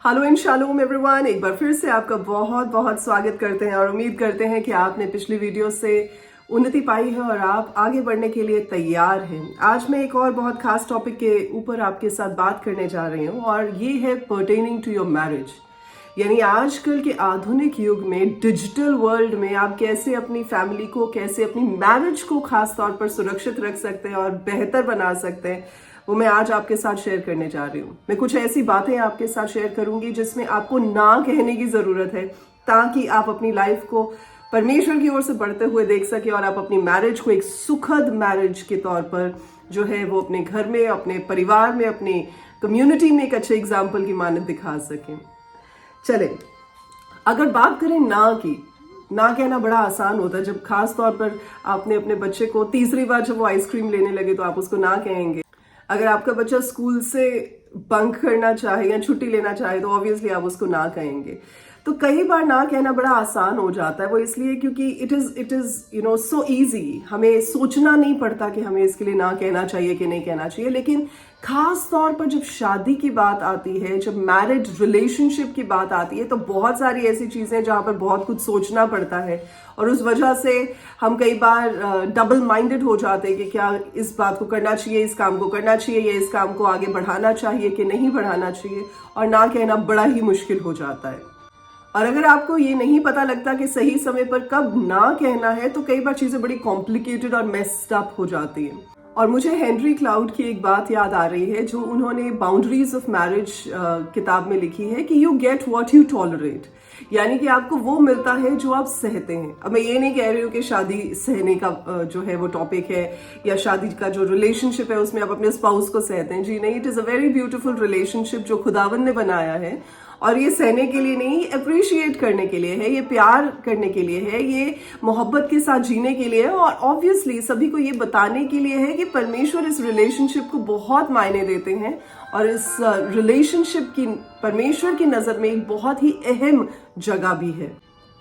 Hello and shalom everyone, एक बार फिर से आपका बहुत बहुत स्वागत करते हैं और उम्मीद करते हैं कि आपने पिछली वीडियो से उन्नति पाई है और आप आगे बढ़ने के लिए तैयार हैं। आज मैं एक और बहुत खास टॉपिक के ऊपर आपके साथ बात करने जा रही हूँ और ये है पर्टेनिंग टू योर मैरिज। यानी आजकल के आधुनिक युग में, डिजिटल वर्ल्ड में आप कैसे अपनी फैमिली को, कैसे अपनी मैरिज को खास तौर पर सुरक्षित रख सकते हैं और बेहतर बना सकते हैं, वो मैं आज आपके साथ शेयर करने जा रही हूँ। मैं कुछ ऐसी बातें आपके साथ शेयर करूंगी जिसमें आपको ना कहने की जरूरत है, ताकि आप अपनी लाइफ को परमेश्वर की ओर से बढ़ते हुए देख सके और आप अपनी मैरिज को एक सुखद मैरिज के तौर पर जो है वो अपने घर में, अपने परिवार में, अपनी कम्युनिटी में एक अच्छे एग्जाम्पल की मानत दिखा सकें। चले, अगर बात करें ना की, ना कहना बड़ा आसान होता है। जब खास तौर पर आपने अपने बच्चे को तीसरी बार जब वो आइसक्रीम लेने लगे तो आप उसको ना कहेंगे। अगर आपका बच्चा स्कूल से बंक करना चाहे या छुट्टी लेना चाहे तो ऑब्वियसली आप उसको ना कहेंगे। तो कई बार ना कहना बड़ा आसान हो जाता है, वो इसलिए क्योंकि इट इज सो इजी। हमें सोचना नहीं पड़ता कि हमें इसके लिए ना कहना चाहिए कि नहीं कहना चाहिए। लेकिन खास तौर पर जब शादी की बात आती है, जब मैरिड रिलेशनशिप की बात आती है, तो बहुत सारी ऐसी चीजें जहां पर बहुत कुछ सोचना पड़ता है और उस वजह से हम कई बार डबल माइंडेड हो जाते हैं कि क्या इस बात को करना चाहिए, इस काम को करना चाहिए, या इस काम को आगे बढ़ाना चाहिए कि नहीं बढ़ाना चाहिए, और ना कहना बड़ा ही मुश्किल हो जाता है। और अगर आपको ये नहीं पता लगता कि सही समय पर कब ना कहना है, तो कई बार चीजें बड़ी कॉम्प्लिकेटेड और मेस्ड अप हो जाती हैं। और मुझे हेनरी क्लाउड की एक बात याद आ रही है जो उन्होंने बाउंड्रीज ऑफ मैरिज किताब में लिखी है कि you get what you tolerate. यानी कि आपको वो मिलता है जो आप सहते हैं। अब मैं ये नहीं कह रही हूँ कि शादी सहने का जो है वो टॉपिक है, या शादी का जो रिलेशनशिप है उसमें आप अपने स्पाउस को सहते हैं। जी नहीं, it is a very beautiful relationship जो खुदावन ने बनाया है, और ये सहने के लिए नहीं, अप्रिशिएट करने के लिए है, ये प्यार करने के लिए है, ये मोहब्बत के साथ जीने के लिए है, और ऑब्वियसली सभी को ये बताने के लिए है कि परमेश्वर इस रिलेशनशिप को बहुत मायने देते हैं और इस रिलेशनशिप की परमेश्वर की नजर में एक बहुत ही अहम जगह भी है।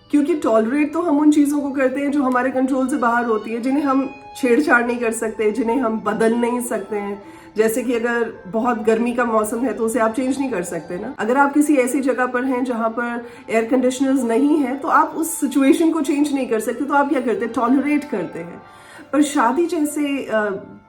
क्योंकि टॉलरेट तो हम उन चीजों को करते हैं जो हमारे कंट्रोल से बाहर होती है, जिन्हें हम छेड़छाड़ नहीं कर सकते, जिन्हें हम बदल नहीं सकते हैं। जैसे कि अगर बहुत गर्मी का मौसम है तो उसे आप चेंज नहीं कर सकते ना। अगर आप किसी ऐसी जगह पर हैं जहां पर एयर कंडीशनर्स नहीं है तो आप उस सिचुएशन को चेंज नहीं कर सकते, तो आप क्या करते हैं? टॉलरेट करते हैं। पर शादी जैसे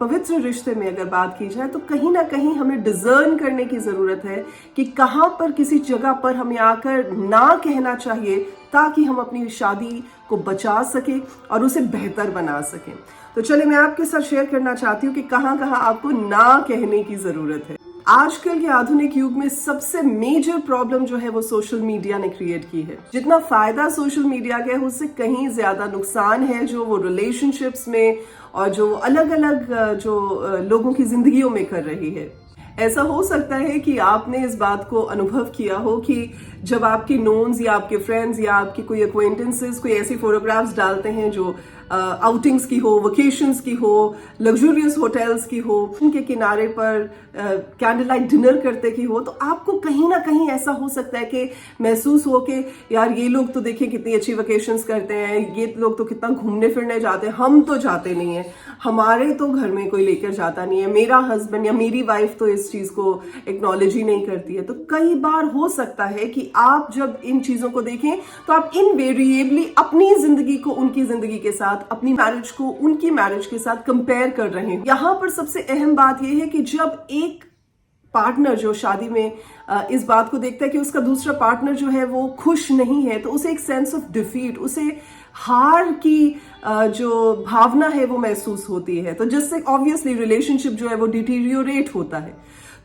पवित्र रिश्ते में अगर बात की जाए तो कहीं ना कहीं हमें डिजर्न करने की जरूरत है कि कहां पर किसी जगह पर हमें आकर ना कहना चाहिए, ताकि हम अपनी शादी को बचा सके और उसे बेहतर बना सकें। तो चलिए, मैं आपके साथ शेयर करना चाहती हूँ कि कहां कहां आपको ना कहने की जरूरत है। आजकल के आधुनिक युग में सबसे मेजर प्रॉब्लम जो है वो सोशल मीडिया ने क्रिएट की है। जितना फायदा सोशल मीडिया का है उससे कहीं ज्यादा नुकसान है जो वो रिलेशनशिप्स में और जो अलग अलग जो लोगों की जिंदगियों में कर रही है। ऐसा हो सकता है कि आपने इस बात को अनुभव किया हो कि जब आपके नोन्स या आपके फ्रेंड्स या आपके कोई अक्वेंटेंसेस कोई ऐसी फोटोग्राफ्स डालते हैं जो आउटिंग्स की हो, वेकेशंस की हो, लग्जूरियस होटल्स की हो, उनके किनारे पर कैंडल लाइट डिनर करते की हो, तो आपको कहीं ना कहीं ऐसा हो सकता है कि महसूस हो कि यार ये लोग तो देखिए कितनी अच्छी वेकेशंस करते हैं, ये लोग तो कितना घूमने फिरने जाते हैं, हम तो जाते नहीं है, हमारे तो घर में कोई लेकर जाता नहीं है, मेरा हस्बैंड या मेरी वाइफ तो इस चीज को एक्नॉलेज ही नहीं करती है। तो कई बार हो सकता है कि आप जब इन चीजों को देखें तो आप इनवेरिएबली अपनी जिंदगी को उनकी जिंदगी के साथ, अपनी मैरिज को उनकी मैरिज के साथ कंपेयर कर रहे हैं। यहां पर सबसे अहम बात यह है कि जब एक पार्टनर जो शादी में इस बात को देखता है कि उसका दूसरा पार्टनर जो है वो खुश नहीं है, तो उसे एक सेंस ऑफ डिफीट, उसे हार की जो भावना है वो महसूस होती है। तो जिससे ऑब्वियसली रिलेशनशिप जो है वो डिटीरियोरेट होता है।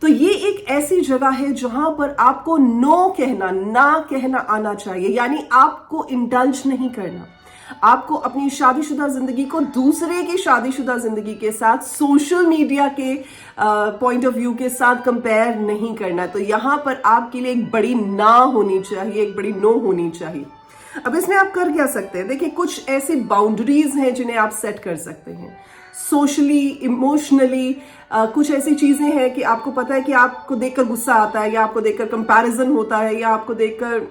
तो ये एक ऐसी जगह है जहां पर आपको नो कहना, ना कहना आना चाहिए। यानी आपको इंडल्ज नहीं करना, आपको अपनी शादीशुदा जिंदगी को दूसरे की शादीशुदा जिंदगी के साथ, सोशल मीडिया के पॉइंट ऑफ व्यू के साथ कंपेयर नहीं करना। तो यहां पर आपके लिए एक बड़ी ना होनी चाहिए, एक बड़ी नो होनी चाहिए। अब इसमें आप कर क्या सकते हैं? देखिए, कुछ ऐसी बाउंड्रीज हैं जिन्हें आप सेट कर सकते हैं सोशली, इमोशनली। कुछ ऐसी चीजें हैं कि आपको पता है कि आपको देखकर गुस्सा आता है, या आपको देखकर कंपैरिजन होता है, या आपको देखकर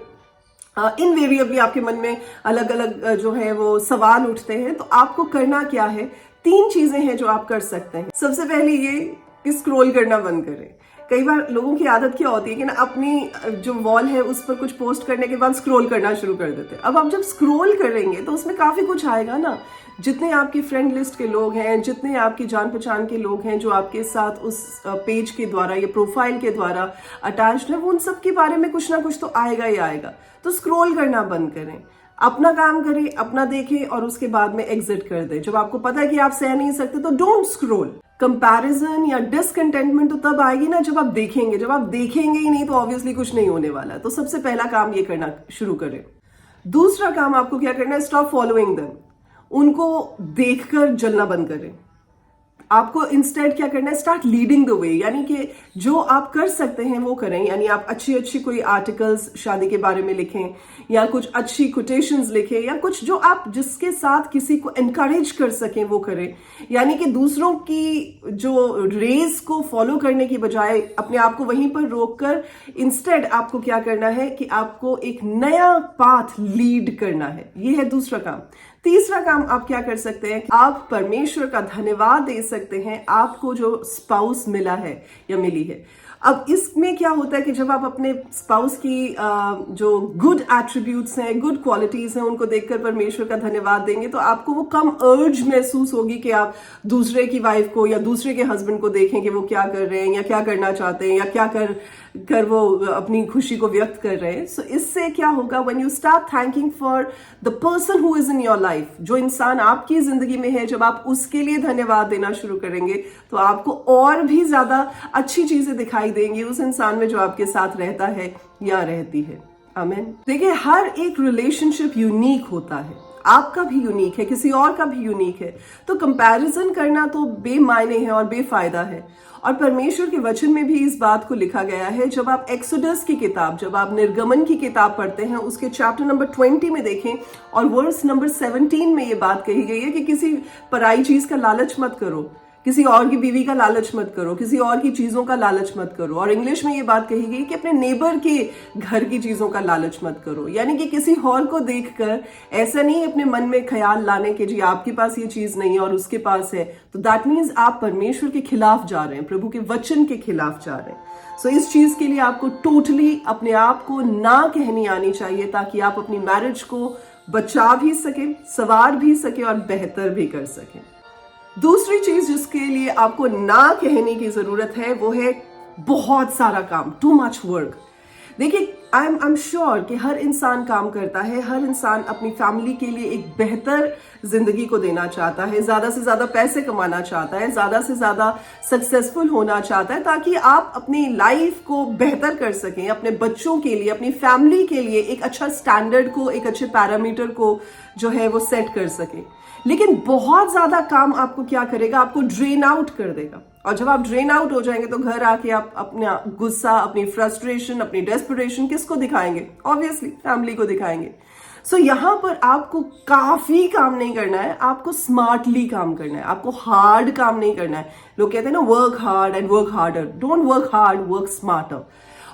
इनवेरिएबली आपके मन में अलग अलग जो है वो सवाल उठते हैं। तो आपको करना क्या है? 3 चीजें हैं जो आप कर सकते हैं। सबसे पहले ये कि स्क्रॉल करना बंद करें। कई बार लोगों की आदत क्या होती है कि ना अपनी जो वॉल है उस पर कुछ पोस्ट करने के बाद स्क्रॉल करना शुरू कर देते हैं। अब आप जब स्क्रॉल करेंगे तो उसमें काफी कुछ आएगा ना, जितने आपकी फ्रेंड लिस्ट के लोग हैं, जितने आपकी जान पहचान के लोग हैं जो आपके साथ उस पेज के द्वारा या प्रोफाइल के द्वारा अटैच्ड है, वो उन सब के बारे में कुछ ना कुछ तो आएगा ही आएगा। तो स्क्रॉल करना बंद करें, अपना काम करें, अपना देखें और उसके बाद में एग्जिट कर दें। जब आपको पता है कि आप सह नहीं सकते तो डोंट स्क्रॉल। कंपैरिजन या डिसकंटेंटमेंट तो तब आएगी ना जब आप देखेंगे। जब आप देखेंगे ही नहीं तो ऑब्वियसली कुछ नहीं होने वाला है। तो सबसे पहला काम ये करना शुरू करें। दूसरा काम आपको क्या करना है, स्टॉप फॉलोइंग देम। उनको देखकर जलना बंद करें। आपको इंस्टेड क्या करना है, स्टार्ट लीडिंग द वे, यानी कि जो आप कर सकते हैं वो करें। यानी आप अच्छी अच्छी कोई आर्टिकल्स शादी के बारे में लिखें, या कुछ अच्छी कोटेशंस लिखें, या कुछ जो आप जिसके साथ किसी को एनकरेज कर सकें वो करें। यानी कि दूसरों की जो रेस को फॉलो करने की बजाय अपने आप को वहीं पर रोककर इंस्टेड आपको क्या करना है कि आपको एक नया पाथ लीड करना है। ये है दूसरा काम। तीसरा काम आप क्या कर सकते हैं, आप परमेश्वर का धन्यवाद दे सकते हैं आपको जो स्पाउस मिला है या मिली है। अब इसमें क्या होता है कि जब आप अपने स्पाउस की जो गुड एट्रीब्यूट्स हैं, गुड क्वालिटीज हैं, उनको देखकर परमेश्वर का धन्यवाद देंगे तो आपको वो कम अर्ज महसूस होगी कि आप दूसरे की वाइफ को या दूसरे के हस्बैंड को देखें कि वो क्या कर रहे हैं या क्या करना चाहते हैं या क्या कर वो अपनी खुशी को व्यक्त कर रहे हैं। सो इससे क्या होगा, when you start thanking for the person who is in your life, जो इंसान आपकी जिंदगी में है, जब आप उसके लिए धन्यवाद देना शुरू करेंगे तो आपको और भी ज्यादा अच्छी चीजें दिखाई देंगी उस इंसान में जो आपके साथ रहता है या रहती है। आमीन। देखिए, हर एक रिलेशनशिप यूनिक होता है, आपका भी यूनिक है, किसी और का भी यूनिक है। तो कंपैरिजन करना तो बेमायने है और बेफायदा है। और परमेश्वर के वचन में भी इस बात को लिखा गया है। जब आप एक्सोडस की किताब, जब आप निर्गमन की किताब पढ़ते हैं, उसके चैप्टर नंबर 20 में देखें और वर्स नंबर 17 में ये बात कही गई है कि किसी पराई चीज का लालच मत करो, किसी और की बीवी का लालच मत करो, किसी और की चीजों का लालच मत करो। और इंग्लिश में ये बात कही गई कि अपने नेबर के घर की चीजों का लालच मत करो। यानी कि किसी और को देखकर ऐसा नहीं अपने मन में ख्याल लाने के जी आपके पास ये चीज नहीं है और उसके पास है, तो दैट मीन्स आप परमेश्वर के खिलाफ जा रहे हैं, प्रभु के वचन के खिलाफ जा रहे हैं। सो इस चीज के लिए आपको टोटली अपने आप को ना कहनी आनी चाहिए, ताकि आप अपनी मैरिज को बचा भी सके, संवार भी सके और बेहतर भी कर सकें। दूसरी चीज जिसके लिए आपको ना कहने की जरूरत है वो है बहुत सारा काम, टू मच वर्क। देखिए, आई एम श्योर कि हर इंसान काम करता है, हर इंसान अपनी फैमिली के लिए एक बेहतर जिंदगी को देना चाहता है, ज्यादा से ज्यादा पैसे कमाना चाहता है, ज्यादा से ज्यादा सक्सेसफुल होना चाहता है, ताकि आप अपनी लाइफ को बेहतर कर सकें, अपने बच्चों के लिए, अपनी फैमिली के लिए एक अच्छा स्टैंडर्ड को, एक अच्छे पैरामीटर को जो है वो सेट कर सकें। लेकिन बहुत ज्यादा काम आपको क्या करेगा, आपको ड्रेन आउट कर देगा। और जब आप ड्रेन आउट हो जाएंगे तो घर आके आप अपना गुस्सा, अपनी फ्रस्ट्रेशन, अपनी डेस्परेशन किसको दिखाएंगे? ऑब्वियसली फैमिली को दिखाएंगे। सो यहां पर आपको काफी काम नहीं करना है, आपको स्मार्टली काम करना है, आपको हार्ड काम नहीं करना है। लोग कहते हैं ना, work hard and work harder. Don't work hard, work smarter.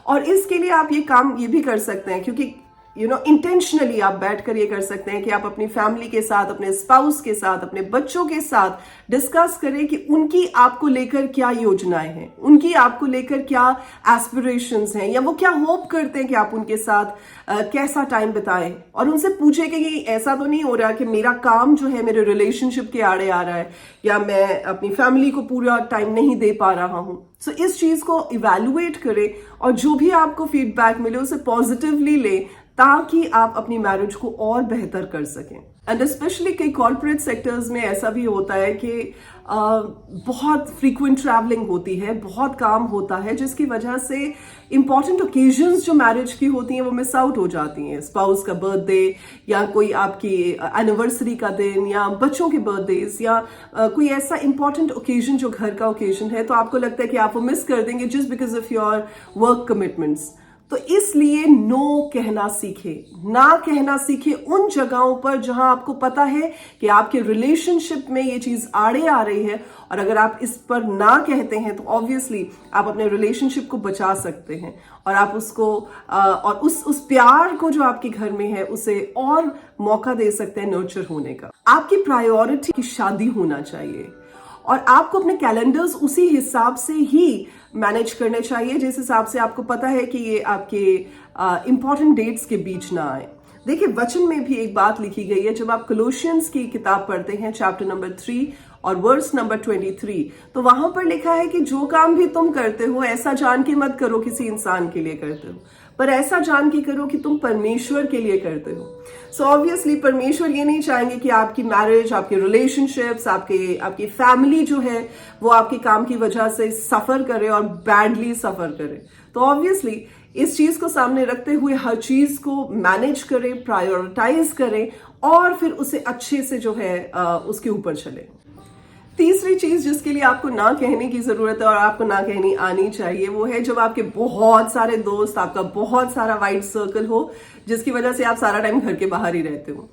और इसके लिए आप ये काम ये भी कर सकते हैं, क्योंकि इंटेंशनली आप बैठकर ये कर सकते हैं कि आप अपनी फैमिली के साथ, अपने स्पाउस के साथ, अपने बच्चों के साथ डिस्कस करें कि उनकी आपको लेकर क्या योजनाएं हैं, उनकी आपको लेकर क्या एस्पिरेशंस हैं, या वो क्या होप करते हैं कि आप उनके साथ कैसा टाइम बिताएं। और उनसे पूछे कि ये ऐसा तो नहीं हो रहा कि मेरा काम जो है मेरे रिलेशनशिप के आड़े आ रहा है, या मैं अपनी फैमिली को पूरा टाइम नहीं दे पा रहा हूं। सो इस चीज को इवैल्यूएट करें और जो भी आपको फीडबैक मिले उसे पॉजिटिवली लें, ताकि आप अपनी मैरिज को और बेहतर कर सकें। एंड स्पेशली कई कॉर्पोरेट सेक्टर्स में ऐसा भी होता है कि बहुत फ्रीक्वेंट ट्रैवलिंग होती है, बहुत काम होता है, जिसकी वजह से इंपॉर्टेंट ओकेजन्स जो मैरिज की होती हैं वो मिस आउट हो जाती हैं। स्पाउस का बर्थडे, या कोई आपकी एनिवर्सरी का दिन, या बच्चों के बर्थडेज, या कोई ऐसा इंपॉर्टेंट ओकेजन जो घर का ओकेजन है, तो आपको लगता है कि आप वो मिस कर देंगे just because of your work commitments. तो इसलिए नो कहना सीखे, ना कहना सीखे उन जगहों पर जहां आपको पता है कि आपके रिलेशनशिप में ये चीज आड़े आ रही है। और अगर आप इस पर ना कहते हैं तो ऑब्वियसली आप अपने रिलेशनशिप को बचा सकते हैं, और आप उसको और उस प्यार को जो आपके घर में है उसे और मौका दे सकते हैं नर्चर होने का। आपकी प्रायोरिटी की शादी होना चाहिए, और आपको अपने कैलेंडर्स उसी हिसाब से ही मैनेज करने चाहिए जिस हिसाब से आपको पता है कि ये आपके इंपॉर्टेंट डेट्स के बीच ना आए। देखिए, वचन में भी एक बात लिखी गई है। जब आप कोलोशियंस की किताब पढ़ते हैं चैप्टर नंबर 3 और वर्स नंबर 23, तो वहां पर लिखा है कि जो काम भी तुम करते हो ऐसा जान के मत करो किसी इंसान के लिए करते हो, पर ऐसा जान के करो कि तुम परमेश्वर के लिए करते हो। सो ऑब्वियसली परमेश्वर ये नहीं चाहेंगे कि आपकी मैरिज, आपके रिलेशनशिप्स, आपकी फैमिली जो है वो आपके काम की वजह से सफर करे और बैडली सफर करे। तो ऑब्वियसली इस चीज को सामने रखते हुए हर चीज को मैनेज करें, प्रायोरिटाइज करें और फिर उसे अच्छे से जो है उसके ऊपर चले। तीसरी चीज जिसके लिए आपको ना कहने की जरूरत है और आपको ना कहनी आनी चाहिए, वो है जब आपके बहुत सारे दोस्त, आपका बहुत सारा वाइड सर्कल हो जिसकी वजह से आप सारा टाइम घर के बाहर ही रहते हो।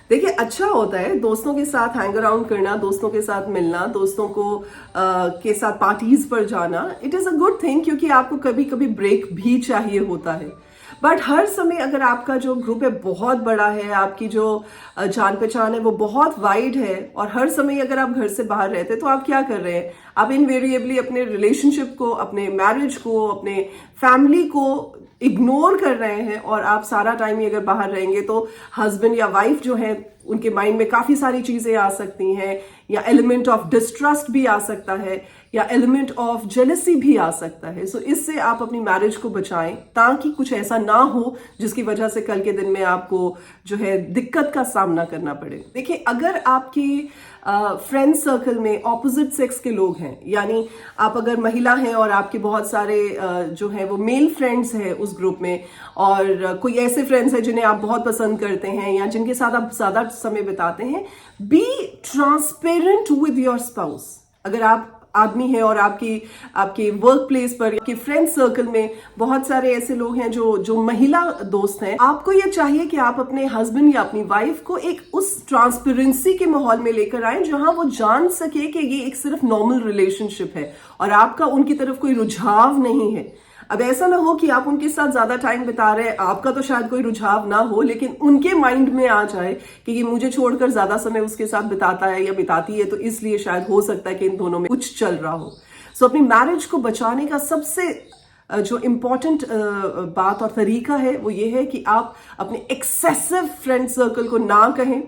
देखिए, अच्छा होता है दोस्तों के साथ हैंग अराउंड करना, दोस्तों के साथ मिलना, दोस्तों को के साथ पार्टीज पर जाना। It is a good thing, क्योंकि आपको कभी कभी ब्रेक भी चाहिए होता है। बट हर समय अगर आपका जो ग्रुप है बहुत बड़ा है, आपकी जो जान पहचान है वो बहुत वाइड है, और हर समय अगर आप घर से बाहर रहते हैं तो आप क्या कर रहे हैं? आप इनवेरिएबली अपने रिलेशनशिप को, अपने मैरिज को, अपने फैमिली को इग्नोर कर रहे हैं। और आप सारा टाइम ही अगर बाहर रहेंगे तो हस्बैंड या वाइफ जो है उनके माइंड में काफी सारी चीजें आ सकती हैं, या एलिमेंट ऑफ डिस्ट्रस्ट भी आ सकता है, या एलिमेंट ऑफ जेलसी भी आ सकता है। सो इससे आप अपनी मैरिज को बचाएं ताकि कुछ ऐसा ना हो जिसकी वजह से कल के दिन में आपको जो है दिक्कत का सामना करना पड़े। देखिए, अगर आपके फ्रेंड सर्कल में ऑपोजिट सेक्स के लोग हैं, यानी आप अगर महिला हैं और आपके बहुत सारे जो है वो मेल फ्रेंड्स हैं उस ग्रुप में, और कोई ऐसे फ्रेंड्स हैं जिन्हें आप बहुत पसंद करते हैं या जिनके साथ आप ज्यादा समय बिताते हैं, be transparent with your spouse. अगर आप आदमी है और आपके वर्क प्लेस पर, आपके फ्रेंड सर्कल में बहुत सारे ऐसे लोग हैं जो महिला दोस्त हैं, आपको ये चाहिए कि आप अपने हस्बैंड या अपनी वाइफ को एक उस ट्रांसपेरेंसी के माहौल में लेकर आए जहां वो जान सके कि ये एक सिर्फ नॉर्मल रिलेशनशिप है और आपका उनकी तरफ कोई रुझाव नहीं है। अब ऐसा ना हो कि आप उनके साथ ज्यादा टाइम बिता रहे हैं, आपका तो शायद कोई रुझाव ना हो, लेकिन उनके माइंड में आ जाए कि ये मुझे छोड़कर ज्यादा समय उसके साथ बिताता है या बिताती है, तो इसलिए शायद हो सकता है कि इन दोनों में कुछ चल रहा हो। सो अपनी मैरिज को बचाने का सबसे जो इम्पोर्टेंट बात और तरीका है वो ये है कि आप अपने एक्सेसिव फ्रेंड सर्कल को ना कहें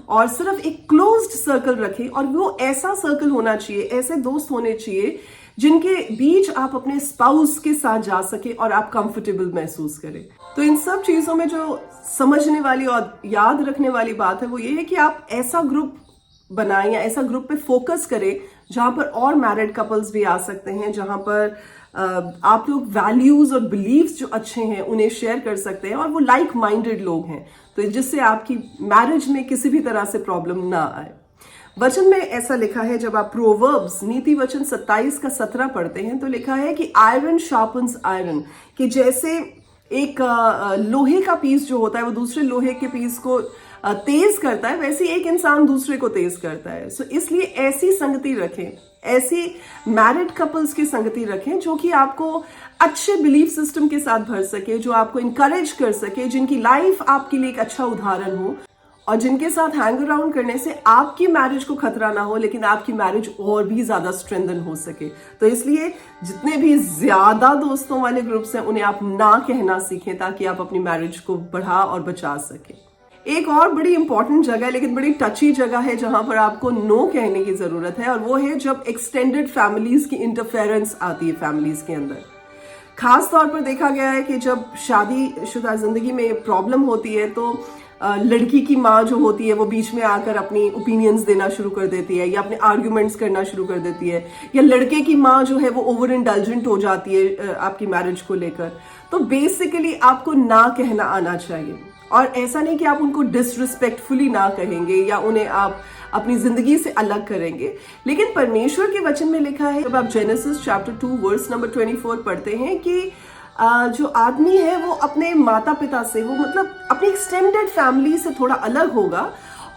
और सिर्फ एक क्लोज्ड सर्कल रखें। और वो ऐसा सर्कल होना चाहिए, ऐसे दोस्त होने चाहिए जिनके बीच आप अपने स्पाउस के साथ जा सके और आप कंफर्टेबल महसूस करें। तो इन सब चीजों में जो समझने वाली और याद रखने वाली बात है वो ये है कि आप ऐसा ग्रुप बनाएं या ऐसा ग्रुप पे फोकस करें जहां पर और मैरिड कपल्स भी आ सकते हैं, जहां पर आप लोग वैल्यूज और बिलीव्स जो अच्छे हैं उन्हें शेयर कर सकते हैं और वो लाइक माइंडेड लोग हैं, तो जिससे आपकी मैरिज में किसी भी तरह से प्रॉब्लम ना आए। वचन में ऐसा लिखा है, जब आप प्रोवर्ब्स नीति वचन 27 का 17 पढ़ते हैं तो लिखा है कि आयरन शार्पन्स आयरन, कि जैसे एक लोहे का पीस जो होता है वो दूसरे लोहे के पीस को तेज करता है, वैसे एक इंसान दूसरे को तेज करता है। सो इसलिए ऐसी संगति रखें, ऐसी मैरिड कपल्स की संगति रखें जो कि आपको अच्छे बिलीफ सिस्टम के साथ भर सके, जो आपको इंकरेज कर सके, जिनकी लाइफ आपके लिए एक अच्छा उदाहरण हो और जिनके साथ हैंग अराउंड करने से आपकी मैरिज को खतरा ना हो लेकिन आपकी मैरिज और भी ज्यादा स्ट्रेंथन हो सके। तो इसलिए जितने भी ज्यादा दोस्तों वाले ग्रुप्स हैं उन्हें आप ना कहना सीखें ताकि आप अपनी मैरिज को बढ़ा और बचा सके। एक और बड़ी इंपॉर्टेंट जगह लेकिन बड़ी टची जगह है जहां पर आपको नो कहने की जरूरत है, और वो है जब एक्सटेंडेड फैमिलीज की इंटरफेरेंस आती है फैमिलीज के अंदर। खास तौर पर देखा गया है कि जब शादीशुदा जिंदगी में प्रॉब्लम होती है तो लड़की की माँ जो होती है वो बीच में आकर अपनी ओपिनियंस देना शुरू कर देती है या अपने आर्ग्यूमेंट्स करना शुरू कर देती है, या लड़के की माँ जो है वो ओवर इंडल्जेंट हो जाती है आपकी मैरिज को लेकर। तो बेसिकली आपको ना कहना आना चाहिए, और ऐसा नहीं कि आप उनको डिसरिस्पेक्टफुली ना कहेंगे या उन्हें आप अपनी जिंदगी से अलग करेंगे, लेकिन परमेश्वर के वचन में लिखा है, जब आप जेनेसिस चैप्टर 2 वर्स नंबर 24 पढ़ते हैं कि जो आदमी है वो अपने माता पिता से, वो मतलब अपनी एक्सटेंडेड फैमिली से थोड़ा अलग होगा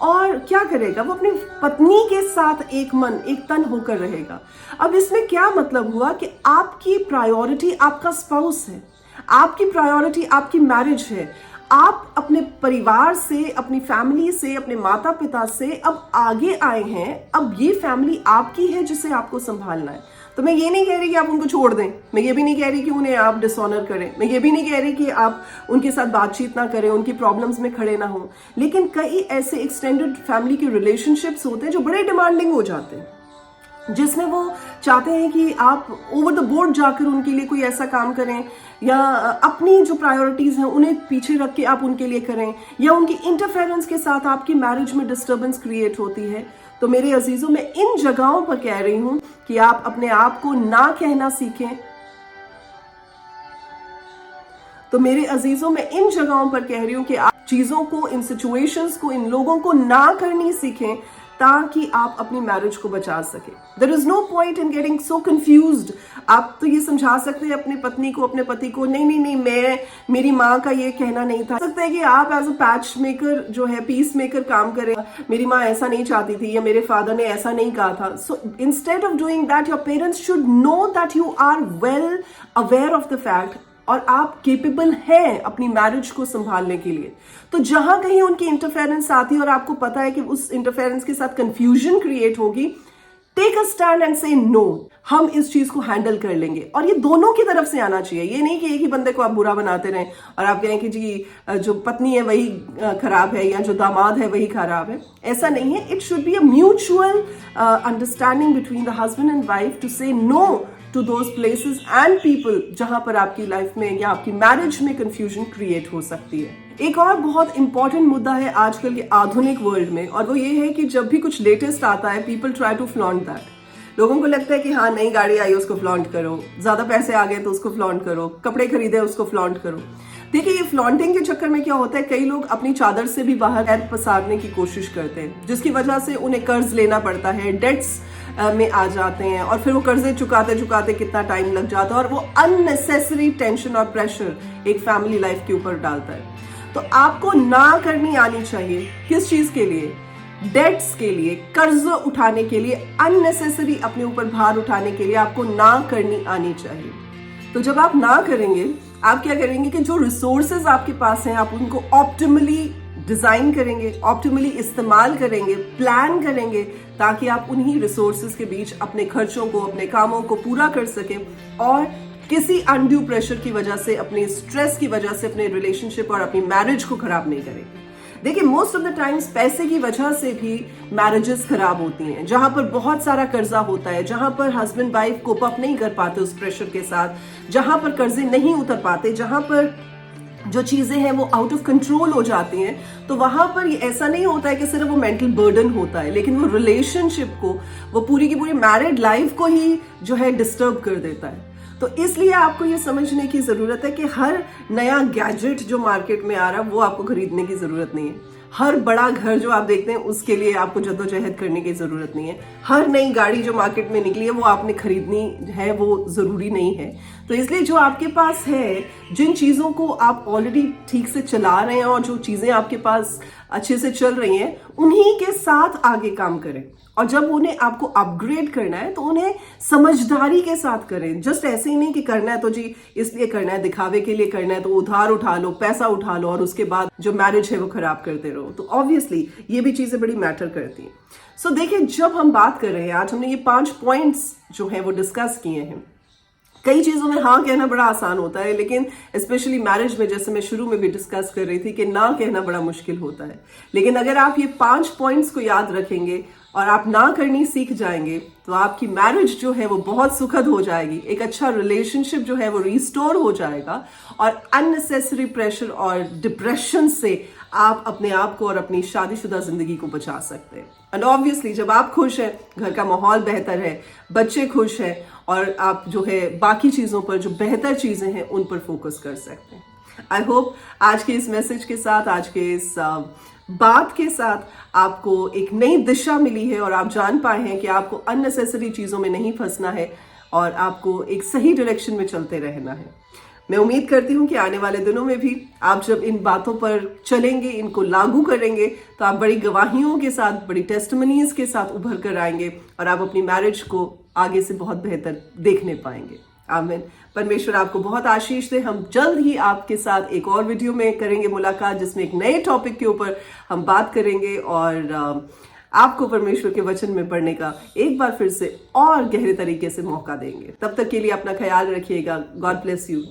और क्या करेगा, वो अपनी पत्नी के साथ एक मन एक तन होकर रहेगा। अब इसमें क्या मतलब हुआ कि आपकी प्रायोरिटी आपका स्पाउस है, आपकी प्रायोरिटी आपकी मैरिज है, आप अपने परिवार से, अपनी फैमिली से, अपने माता पिता से अब आगे आए हैं। अब ये फैमिली आपकी है जिसे आपको संभालना है। तो मैं ये नहीं कह रही कि आप उनको छोड़ दें, मैं ये भी नहीं कह रही कि उन्हें आप डिसऑनर करें, मैं ये भी नहीं कह रही कि आप उनके साथ बातचीत ना करें, उनकी प्रॉब्लम्स में खड़े ना हो। लेकिन कई ऐसे एक्सटेंडेड फैमिली के रिलेशनशिप्स होते हैं जो बड़े डिमांडिंग हो जाते हैं, जिसमें वो चाहते हैं कि आप ओवर द बोर्ड जाकर उनके लिए कोई ऐसा काम करें, या अपनी जो प्रायोरिटीज हैं उन्हें पीछे रख के आप उनके लिए करें, या उनकी इंटरफेरेंस के साथ आपकी मैरिज में डिस्टर्बेंस क्रिएट होती है। तो मेरे अजीजों, मैं इन जगहों पर कह रही हूं कि आप अपने आप को ना कहना सीखें। तो मेरे अजीजों, मैं इन जगहों पर कह रही हूं कि आप चीजों को, इन सिचुएशंस को, इन लोगों को ना करनी सीखें ताकि आप अपनी मैरिज को बचा सके। There is no point in getting so confused. आप तो ये समझा सकते हैं अपनी पत्नी को, अपने पति को, नहीं नहीं नहीं, मेरी माँ का ये कहना नहीं था। सकता है कि आप एज अ पैच मेकर जो है, पीस मेकर काम करें, मेरी माँ ऐसा नहीं चाहती थी, या मेरे फादर ने ऐसा नहीं कहा था। So instead of doing that, your parents should know that you are well aware of the fact और आप केपेबल हैं अपनी मैरिज को संभालने के लिए। तो जहां कहीं उनकी इंटरफेरेंस आती है और आपको पता है कि उस इंटरफेरेंस के साथ कंफ्यूजन क्रिएट होगी, टेक अ स्टैंड एंड से नो, हम इस चीज को हैंडल कर लेंगे। और ये दोनों की तरफ से आना चाहिए। ये नहीं कि एक ही बंदे को आप बुरा बनाते रहें और आप कहें कि जी जो पत्नी है वही खराब है या जो दामाद है वही खराब है। ऐसा नहीं है। It should be a mutual understanding between the husband and wife to say no to those places and people जहां पर आपकी लाइफ में या आपकी मैरिज में कंफ्यूजन क्रिएट हो सकती है। एक और बहुत इंपॉर्टेंट मुद्दा है आजकल के आधुनिक वर्ल्ड में, और वो ये है कि जब भी कुछ लेटेस्ट आता है, people try to flaunt that. लोगों को लगता है कि हाँ, नई गाड़ी आई उसको फ्लॉन्ट करो, ज्यादा पैसे आ गए तो उसको फ्लॉन्ट करो, कपड़े खरीदे उसको फ्लॉन्ट करो। देखिए, ये फ्लॉन्टिंग के चक्कर में क्या होता है, कई लोग अपनी चादर से भी बाहर पैर पसारने की कोशिश करते हैं, जिसकी वजह से उन्हें कर्ज लेना पड़ता है, डेट्स में आ जाते हैं, और फिर वो कर्जे चुकाते चुकाते कितना टाइम लग जाता है, और वो अननेसेसरी टेंशन और प्रेशर एक फैमिली लाइफ के ऊपर डालता है। तो आपको ना करनी आनी चाहिए। किस चीज के लिए? डेट्स के लिए, कर्ज उठाने के लिए, अननेसेसरी अपने ऊपर भार उठाने के लिए आपको ना करनी आनी चाहिए। तो जब आप ना करेंगे, आप क्या करेंगे कि जो रिसोर्सेज आपके पास हैं आप उनको ऑप्टिमली डिजाइन करेंगे, ऑप्टिमली इस्तेमाल करेंगे, प्लान करेंगे, ताकि आप उन्हीं रिसोर्सेज के बीच अपने खर्चों को, अपने कामों को पूरा कर सकें और किसी अनड्यू प्रेशर की वजह से, अपने स्ट्रेस की वजह से अपने रिलेशनशिप और अपनी मैरिज को खराब नहीं करें। देखिए, मोस्ट ऑफ द टाइम्स पैसे की वजह से भी मैरिजेस खराब होती हैं, जहां पर बहुत सारा कर्जा होता है, जहां पर हस्बैंड वाइफ कोप अप नहीं कर पाते उस प्रेशर के साथ, जहां पर कर्जे नहीं उतर पाते, जहां पर जो चीजें हैं वो आउट ऑफ कंट्रोल हो जाती हैं। तो वहां पर ये ऐसा नहीं होता है कि सिर्फ वो मेंटल बर्डन होता है, लेकिन वो रिलेशनशिप को, वो पूरी की पूरी मैरिड लाइफ को ही जो है डिस्टर्ब कर देता है। तो इसलिए आपको ये समझने की जरूरत है कि हर नया गैजेट जो मार्केट में आ रहा है वो आपको खरीदने की जरूरत नहीं है। हर बड़ा घर जो आप देखते हैं उसके लिए आपको जद्दोजहद करने की जरूरत नहीं है। हर नई गाड़ी जो मार्केट में निकली है वो आपने खरीदनी है, वो जरूरी नहीं है। तो इसलिए जो आपके पास है, जिन चीजों को आप ऑलरेडी ठीक से चला रहे हैं और जो चीजें आपके पास अच्छे से चल रही हैं, उन्हीं के साथ आगे काम करें। और जब उन्हें आपको अपग्रेड करना है तो उन्हें समझदारी के साथ करें। जस्ट ऐसे ही नहीं कि करना है तो जी इसलिए करना है, दिखावे के लिए करना है, तो उधार उठा लो, पैसा उठा लो और उसके बाद जो मैरिज है वो खराब करते रहो। तो ऑब्वियसली ये भी चीजें बड़ी मैटर करती हैं। सो देखिए, जब हम बात कर रहे हैं, आज हमने ये 5 पॉइंट्स जो है वो डिस्कस किए हैं। कई चीजों में हाँ कहना बड़ा आसान होता है, लेकिन स्पेशली मैरिज में, जैसे मैं शुरू में भी डिस्कस कर रही थी, कि ना कहना बड़ा मुश्किल होता है। लेकिन अगर आप ये 5 पॉइंट्स को याद रखेंगे और आप ना करनी सीख जाएंगे तो आपकी मैरिज जो है वो बहुत सुखद हो जाएगी। एक अच्छा रिलेशनशिप जो है वो रिस्टोर हो जाएगा और अननेसेसरी प्रेशर और डिप्रेशन से आप अपने आप को और अपनी शादीशुदा जिंदगी को बचा सकते हैं। एंड ऑब्वियसली जब आप खुश हैं, घर का माहौल बेहतर है, बच्चे खुश हैं, और आप जो है बाकी चीजों पर, जो बेहतर चीजें हैं, उन पर फोकस कर सकते हैं। आई होप आज के इस मैसेज के साथ, आज के इस बात के साथ आपको एक नई दिशा मिली है और आप जान पाए हैं कि आपको अननेसेसरी चीजों में नहीं फंसना है और आपको एक सही डायरेक्शन में चलते रहना है। मैं उम्मीद करती हूँ कि आने वाले दिनों में भी आप जब इन बातों पर चलेंगे, इनको लागू करेंगे, तो आप बड़ी गवाहियों के साथ, बड़ी टेस्टिमनीज के साथ उभर कर आएंगे और आप अपनी मैरिज को आगे से बहुत बेहतर देखने पाएंगे। आमीन। परमेश्वर आपको बहुत आशीष दे। हम जल्द ही आपके साथ एक और वीडियो में करेंगे मुलाकात, जिसमें एक नए टॉपिक के ऊपर हम बात करेंगे और आपको परमेश्वर के वचन में पढ़ने का एक बार फिर से और गहरे तरीके से मौका देंगे। तब तक के लिए अपना ख्याल रखिएगा। God bless you.